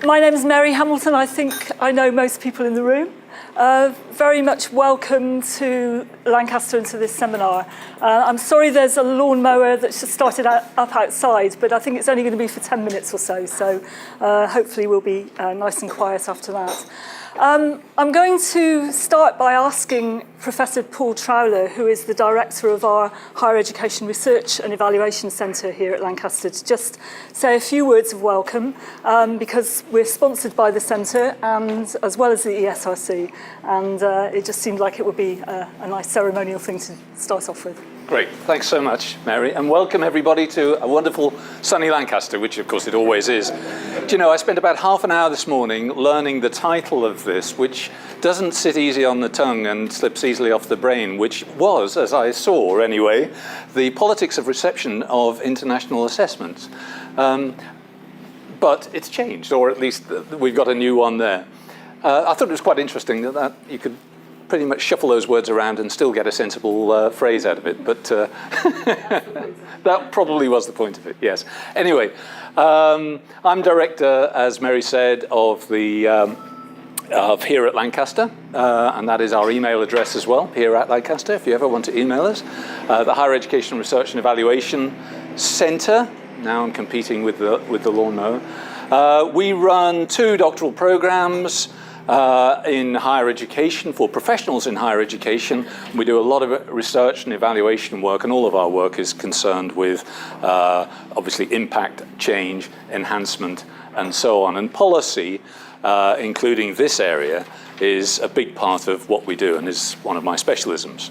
My name is Mary Hamilton. I think I know most people in the room. Very much welcome to Lancaster and to this seminar. I'm sorry there's a lawnmower that's just started up outside, but I think it's only going to be for 10 minutes or so hopefully we'll be nice and quiet after that. I'm going to start by asking Professor Paul Trowler, who is the director of our Higher Education Research and Evaluation Centre here at Lancaster, to just say a few words of welcome, because we're sponsored by the centre and as well as the ESRC, and it just seemed like it would be a nice ceremonial thing to start off with. Great, thanks so much, Mary, and welcome everybody to a wonderful sunny Lancaster, which of course it always is. Do you know, I spent about half an hour this morning learning the title of this, which doesn't sit easy on the tongue and slips easily off the brain, which was, as I saw anyway, the politics of reception of international assessments. But it's changed, or at least we've got a new one there. I thought it was quite interesting that you could pretty much shuffle those words around and still get a sensible phrase out of it, but that probably was the point of it, yes. Anyway, I'm director, as Mary said, of here at Lancaster, and that is our email address as well, here at Lancaster, if you ever want to email us. The Higher Education Research and Evaluation Centre, now I'm competing with the lawnmower. We run 2 doctoral programs in higher education, for professionals in higher education. We do a lot of research and evaluation work, and all of our work is concerned with obviously impact, change, enhancement, and so on. And policy, including this area, is a big part of what we do and is one of my specialisms.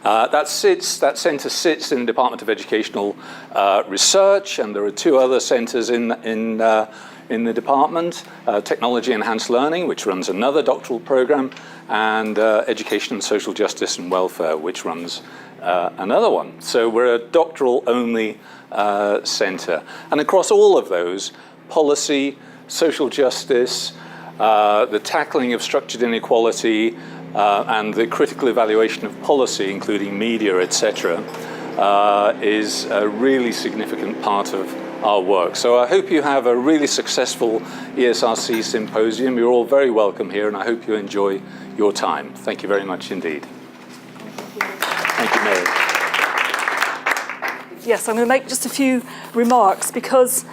That centre sits in the Department of Educational Research, and there are 2 other centres in the department, Technology Enhanced Learning, which runs another doctoral program, and Education and Social Justice and Welfare, which runs another one. So we're a doctoral-only centre. And across all of those, policy, social justice, the tackling of structured inequality, and the critical evaluation of policy, including media, etc., is a really significant part of our work. So I hope you have a really successful ESRC symposium. You're all very welcome here, and I hope you enjoy your time. Thank you very much indeed. Thank you, Mary. Yes, I'm going to make just a few remarks because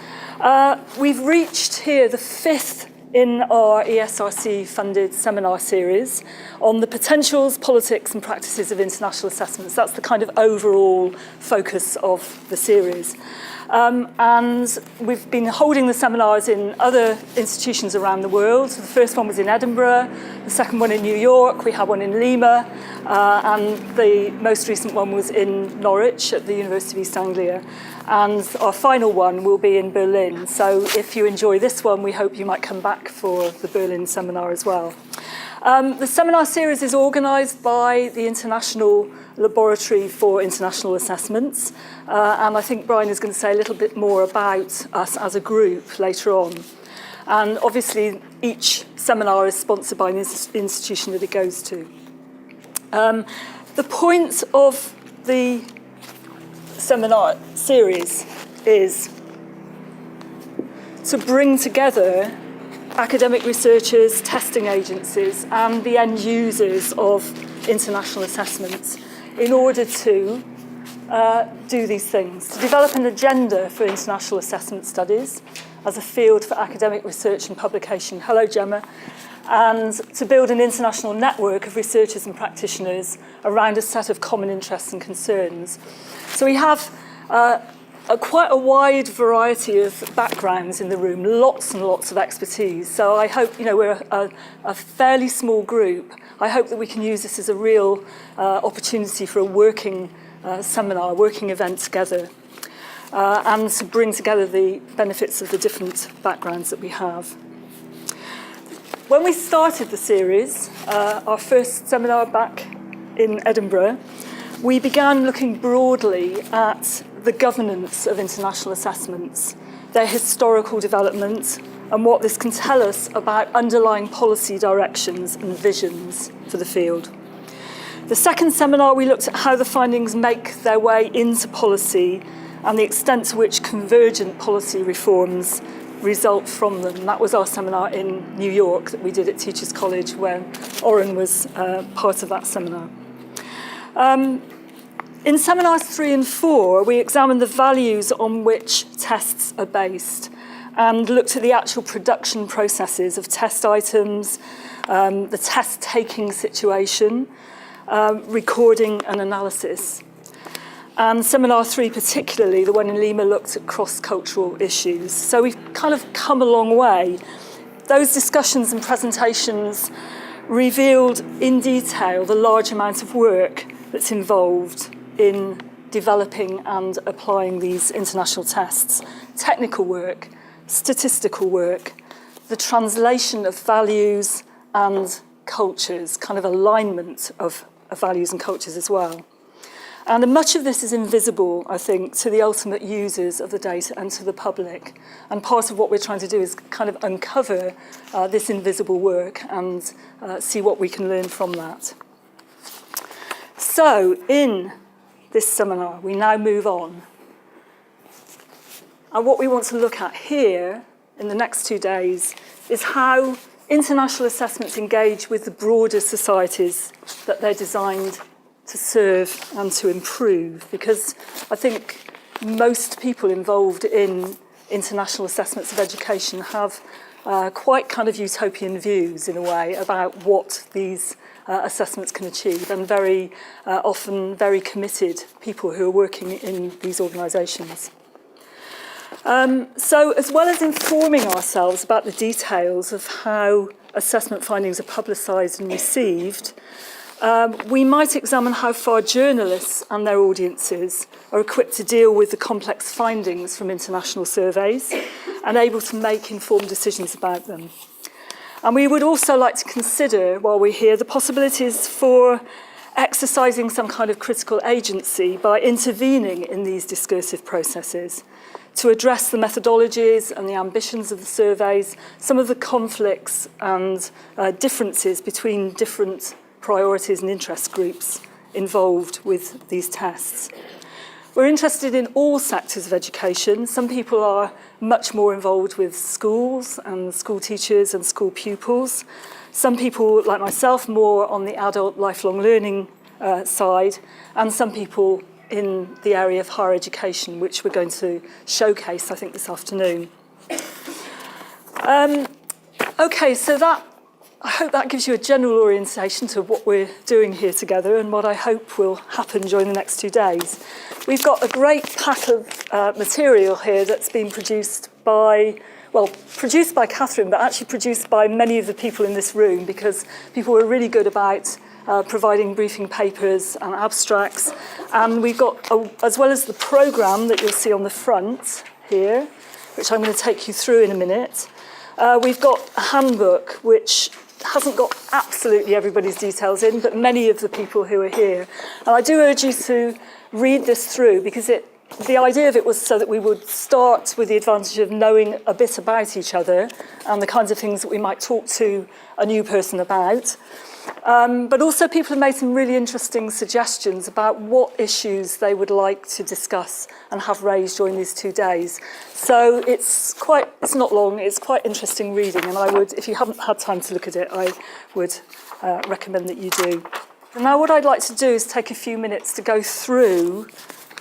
we've reached here the 5th in our ESRC-funded seminar series on the potentials, politics and practices of international assessments. That's the kind of overall focus of the series. And we've been holding the seminars in other institutions around the world. So the first one was in Edinburgh, the second one in New York, we had one in Lima, and the most recent one was in Norwich at the University of East Anglia. And our final one will be in Berlin. So if you enjoy this one, we hope you might come back for the Berlin seminar as well. The seminar series is organised by the International Laboratory for International Assessments, and I think Brian is going to say a little bit more about us as a group later on. And obviously, each seminar is sponsored by an institution that it goes to. The point of the seminar series is to bring together academic researchers, testing agencies, and the end users of international assessments in order to do these things, to develop an agenda for international assessment studies as a field for academic research and publication. Hello, Gemma. And to build an international network of researchers and practitioners around a set of common interests and concerns. So we have quite a wide variety of backgrounds in the room, lots and lots of expertise. So I hope, we're a fairly small group. I hope that we can use this as a real opportunity for a working seminar, working event together, and to bring together the benefits of the different backgrounds that we have. When we started the series, our first seminar back in Edinburgh, we began looking broadly at the governance of international assessments, their historical development, and what this can tell us about underlying policy directions and visions for the field. The second seminar, we looked at how the findings make their way into policy and the extent to which convergent policy reforms result from them. That was our seminar in New York that we did at Teachers College, where Oren was part of that seminar. In seminars 3 and 4, we examined the values on which tests are based and looked at the actual production processes of test items, the test-taking situation, recording and analysis. And seminar 3 particularly, the one in Lima, looked at cross-cultural issues. So we've kind of come a long way. Those discussions and presentations revealed in detail the large amount of work that's involved in developing and applying these international tests. Technical work, statistical work, the translation of values and cultures, kind of alignment of values and cultures as well. And much of this is invisible, I think, to the ultimate users of the data and to the public. And part of what we're trying to do is kind of uncover this invisible work and see what we can learn from that. So, in this seminar, we now move on. And what we want to look at here in the next 2 days is how international assessments engage with the broader societies that they're designed to serve and to improve, because I think most people involved in international assessments of education have quite kind of utopian views in a way about what these assessments can achieve, and very often very committed people who are working in these organisations. So as well as informing ourselves about the details of how assessment findings are publicised and received, we might examine how far journalists and their audiences are equipped to deal with the complex findings from international surveys and able to make informed decisions about them. And we would also like to consider, while we're here, the possibilities for exercising some kind of critical agency by intervening in these discursive processes to address the methodologies and the ambitions of the surveys, some of the conflicts and differences between different priorities and interest groups involved with these tests. We're interested in all sectors of education. Some people are much more involved with schools and school teachers and school pupils. Some people, like myself, more on the adult lifelong learning side, and some people in the area of higher education, which we're going to showcase, I think, this afternoon. Okay, so I hope that gives you a general orientation to what we're doing here together and what I hope will happen during the next 2 days. We've got a great pack of material here that's been produced by Catherine, but actually produced by many of the people in this room, because people were really good about providing briefing papers and abstracts. And we've got, as well as the programme that you'll see on the front here, which I'm going to take you through in a minute, we've got a handbook which hasn't got absolutely everybody's details in, but many of the people who are here. And I do urge you to read this through, because the idea of it was so that we would start with the advantage of knowing a bit about each other and the kinds of things that we might talk to a new person about. But also people have made some really interesting suggestions about what issues they would like to discuss and have raised during these 2 days. So it's not long, it's quite interesting reading, and I would, if you haven't had time to look at it, I would recommend that you do. And now what I'd like to do is take a few minutes to go through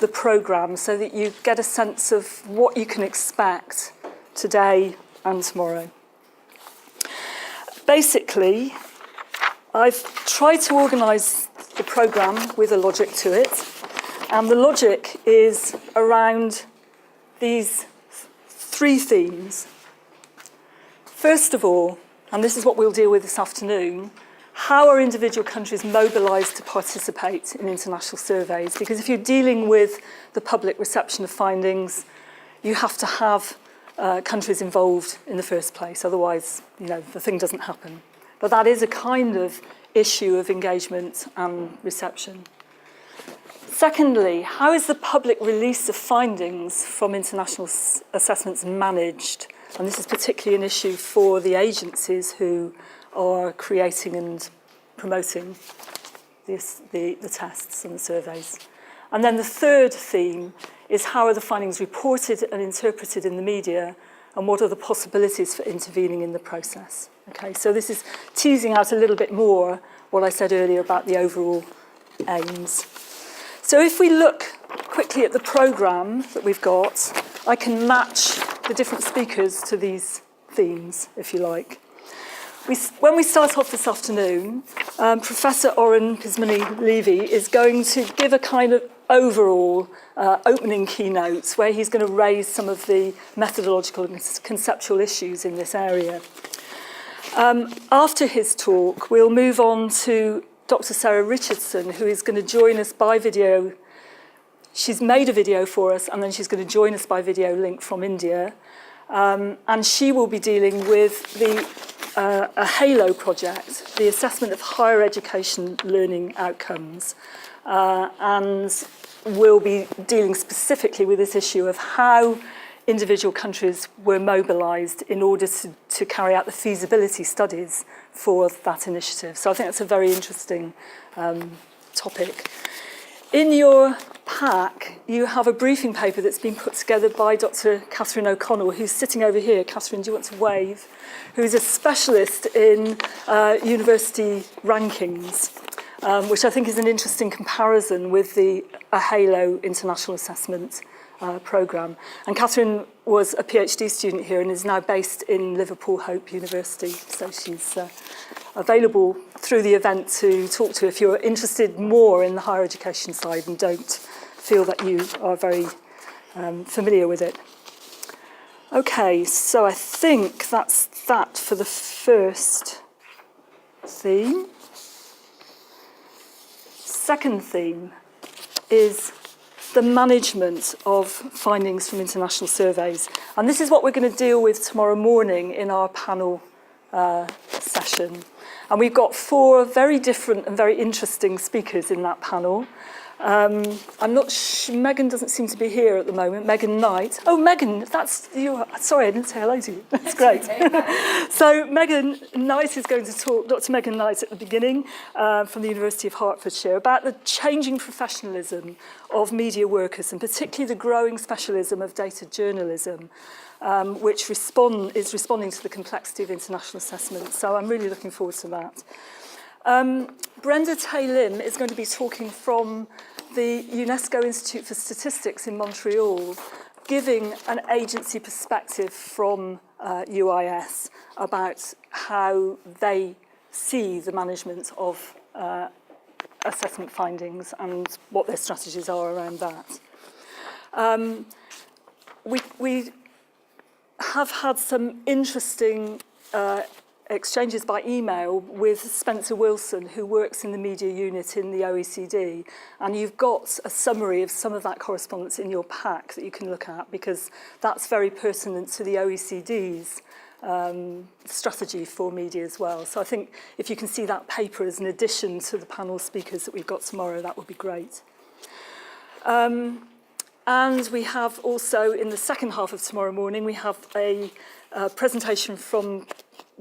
the programme so that you get a sense of what you can expect today and tomorrow. Basically, I've tried to organise the programme with a logic to it, and the logic is around these 3 themes. First of all, and this is what we'll deal with this afternoon, how are individual countries mobilised to participate in international surveys? Because if you're dealing with the public reception of findings, you have to have countries involved in the first place, otherwise, the thing doesn't happen. But that is a kind of issue of engagement and reception. Secondly, how is the public release of findings from international assessments managed? And this is particularly an issue for the agencies who are creating and promoting the tests and the surveys. And then the third theme is how are the findings reported and interpreted in the media, and what are the possibilities for intervening in the process. Okay, so this is teasing out a little bit more what I said earlier about the overall aims. So if we look quickly at the programme that we've got, I can match the different speakers to these themes, if you like. When we start off this afternoon, Professor Oren Pismani-Levy is going to give a kind of overall opening keynote where he's going to raise some of the methodological and conceptual issues in this area. After his talk, we'll move on to Dr. Sarah Richardson, who is going to join us by video. She's made a video for us, and then she's going to join us by video link from India. And she will be dealing with a HALO project, the assessment of higher education learning outcomes. And we'll be dealing specifically with this issue of how individual countries were mobilised in order to carry out the feasibility studies for that initiative. So I think that's a very interesting topic. In your pack, you have a briefing paper that's been put together by Dr. Catherine O'Connell, who's sitting over here. Catherine, do you want to wave? Who's a specialist in university rankings, which I think is an interesting comparison with the HALO International Assessment programme. And Catherine was a PhD student here and is now based in Liverpool Hope University. So she's available through the event to talk to if you're interested more in the higher education side and don't feel that you are very familiar with it. Okay, so I think that's that for the first theme. Second theme is the management of findings from international surveys. And this is what we're going to deal with tomorrow morning in our panel session. And we've got 4 very different and very interesting speakers in that panel. I'm not sure, Megan doesn't seem to be here at the moment. Megan Knight. Oh, Megan, that's you. Sorry, I didn't say hello to you. That's great. So Megan Knight is going to talk, Dr. Megan Knight at the beginning from the University of Hertfordshire, about the changing professionalism of media workers, and particularly the growing specialism of data journalism, which is responding to the complexity of international assessment. So I'm really looking forward to that. Brenda Tay-Lim is going to be talking from the UNESCO Institute for Statistics in Montreal, giving an agency perspective from UIS about how they see the management of assessment findings and what their strategies are around that. We have had some interesting exchanges by email with Spencer Wilson, who works in the media unit in the OECD, and you've got a summary of some of that correspondence in your pack that you can look at, because that's very pertinent to the OECD's strategy for media as well. So I think if you can see that paper as an addition to the panel speakers that we've got tomorrow, that would be great. And we have also, in the second half of tomorrow morning, we have a presentation from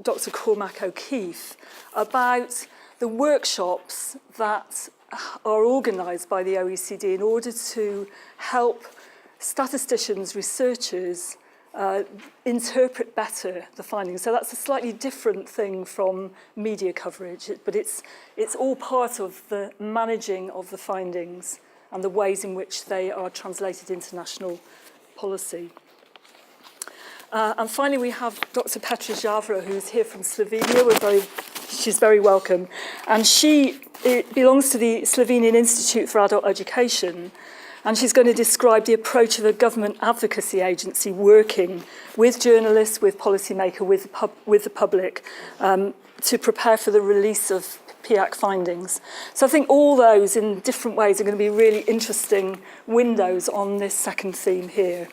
Dr. Cormac O'Keefe about the workshops that are organised by the OECD in order to help statisticians, researchers interpret better the findings. So that's a slightly different thing from media coverage, but it's all part of the managing of the findings and the ways in which they are translated into national policy. And finally, we have Dr. Petra Javra, who's here from Slovenia. She's very welcome. And she belongs to the Slovenian Institute for Adult Education. And she's going to describe the approach of a government advocacy agency working with journalists, with policymakers, with the public, to prepare for the release of PIAC findings. So I think all those in different ways are going to be really interesting windows on this second theme here.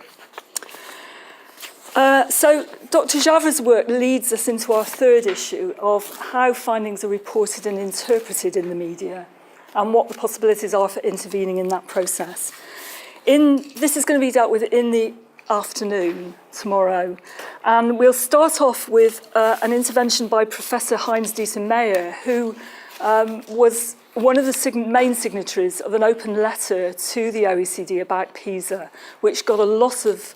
So Dr. Javra's work leads us into our third issue of how findings are reported and interpreted in the media and what the possibilities are for intervening in that process. This is going to be dealt with in the afternoon tomorrow. And we'll start off with an intervention by Professor Heinz-Dieter Meyer, who was one of the main signatories of an open letter to the OECD about PISA, which got a lot of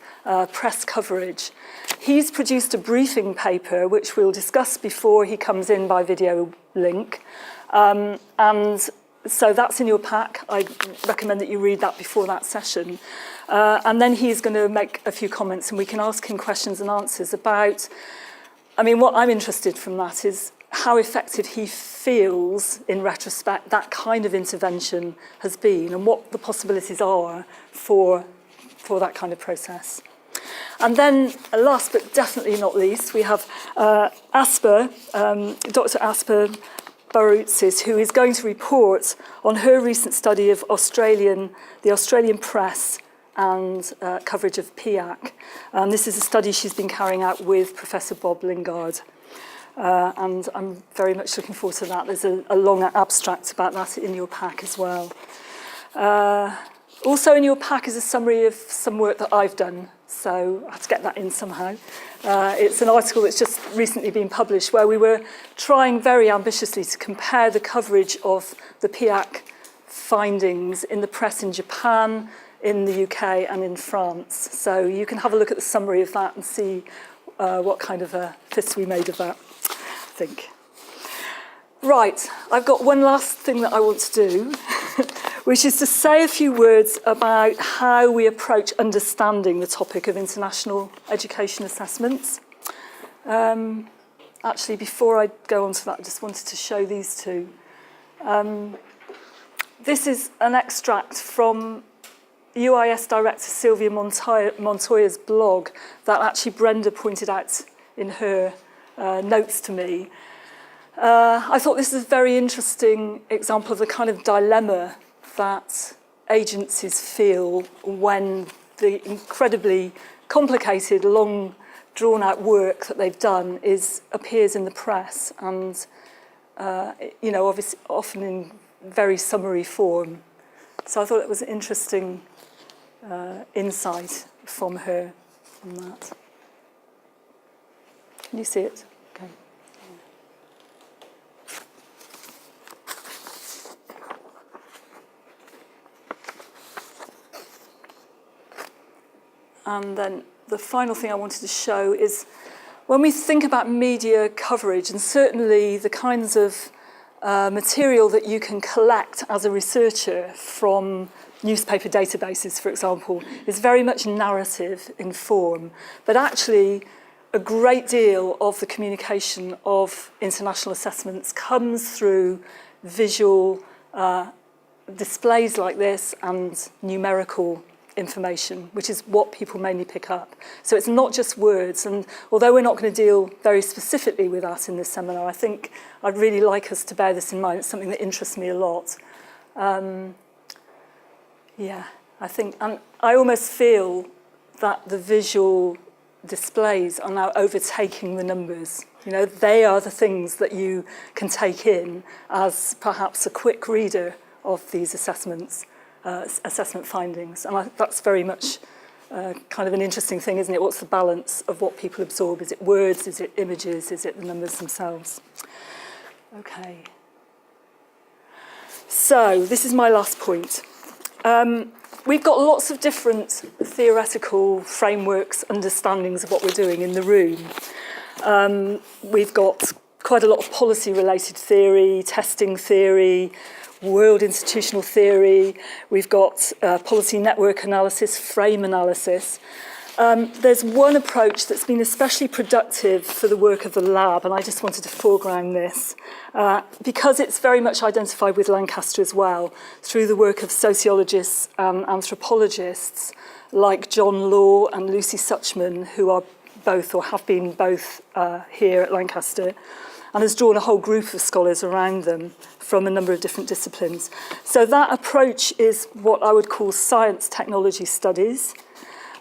press coverage. He's produced a briefing paper, which we'll discuss before he comes in by video link. And so that's in your pack. I recommend that you read that before that session. And then he's going to make a few comments, and we can ask him questions and answers about, I mean, what I'm interested from that is how effective he feels, in retrospect, that kind of intervention has been, and what the possibilities are for that kind of process. And then, last but definitely not least, we have Asper, Dr. Asper Baroutsis, who is going to report on her recent study of the Australian press and coverage of PIAC. This is a study she's been carrying out with Professor Bob Lingard. And I'm very much looking forward to that. There's a long abstract about that in your pack as well. Also in your pack is a summary of some work that I've done, so I have to get that in somehow. It's an article that's just recently been published where we were trying very ambitiously to compare the coverage of the PIAC findings in the press in Japan, in the UK and in France. So you can have a look at the summary of that and see what kind of a fist we made of that, I think. Right, I've got one last thing that I want to do, which is to say a few words about how we approach understanding the topic of international education assessments. Actually, before I go on to that, I just wanted to show these two. This is an extract from UIS Director Sylvia Montoya's blog that actually Brenda pointed out in her notes to me. I thought this is a very interesting example of the kind of dilemma that agencies feel when the incredibly complicated, long, drawn-out work that they've done appears in the press and, obviously, often in very summary form. So I thought it was an interesting insight from her on that. Can you see it? Okay. And then the final thing I wanted to show is when we think about media coverage, and certainly the kinds of material that you can collect as a researcher from newspaper databases, for example, is very much narrative in form. But actually, a great deal of the communication of international assessments comes through visual displays like this and numerical information, which is what people mainly pick up. So it's not just words, and although we're not going to deal very specifically with that in this seminar, I think I'd really like us to bear this in mind. It's something that interests me a lot. I think, and I almost feel that the visual displays are now overtaking the numbers. You know, they are the things that you can take in as perhaps a quick reader of these assessment findings. And that's very much kind of an interesting thing, isn't it? What's the balance of what people absorb? Is it words? Is it images? Is it the numbers themselves? Okay. So this is my last point. We've got lots of different theoretical frameworks, understandings of what we're doing in the room. We've got quite a lot of policy-related theory, testing theory, world institutional theory. We've got policy network analysis, frame analysis. There's one approach that's been especially productive for the work of the lab, and I just wanted to foreground this, because it's very much identified with Lancaster as well, through the work of sociologists and anthropologists like John Law and Lucy Suchman, who are both, or have been both, here at Lancaster, and has drawn a whole group of scholars around them from a number of different disciplines. So that approach is what I would call science technology studies.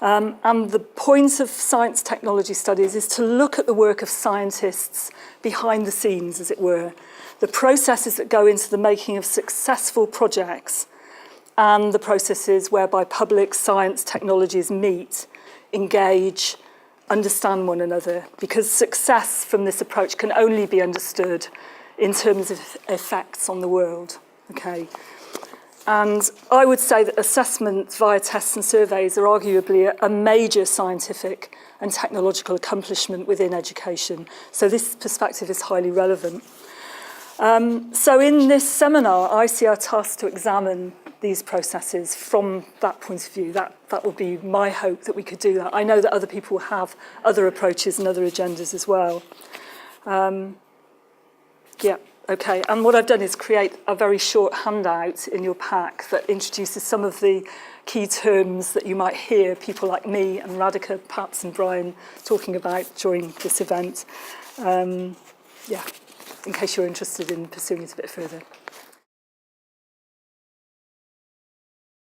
And the point of science technology studies is to look at the work of scientists behind the scenes, as it were, the processes that go into the making of successful projects and the processes whereby public science technologies meet, engage, understand one another, because success from this approach can only be understood in terms of effects on the world. Okay. And I would say that assessment via tests and surveys are arguably a major scientific and technological accomplishment within education. So this perspective is highly relevant. So in this seminar, I see our task to examine these processes from that point of view. That would be my hope, that we could do that. I know that other people have other approaches and other agendas as well. Yeah, okay. And what I've done is create a very short handout in your pack that introduces some of the key terms that you might hear people like me and Radhika, perhaps, and Brian talking about during this event. Yeah, in case you're interested in pursuing it a bit further.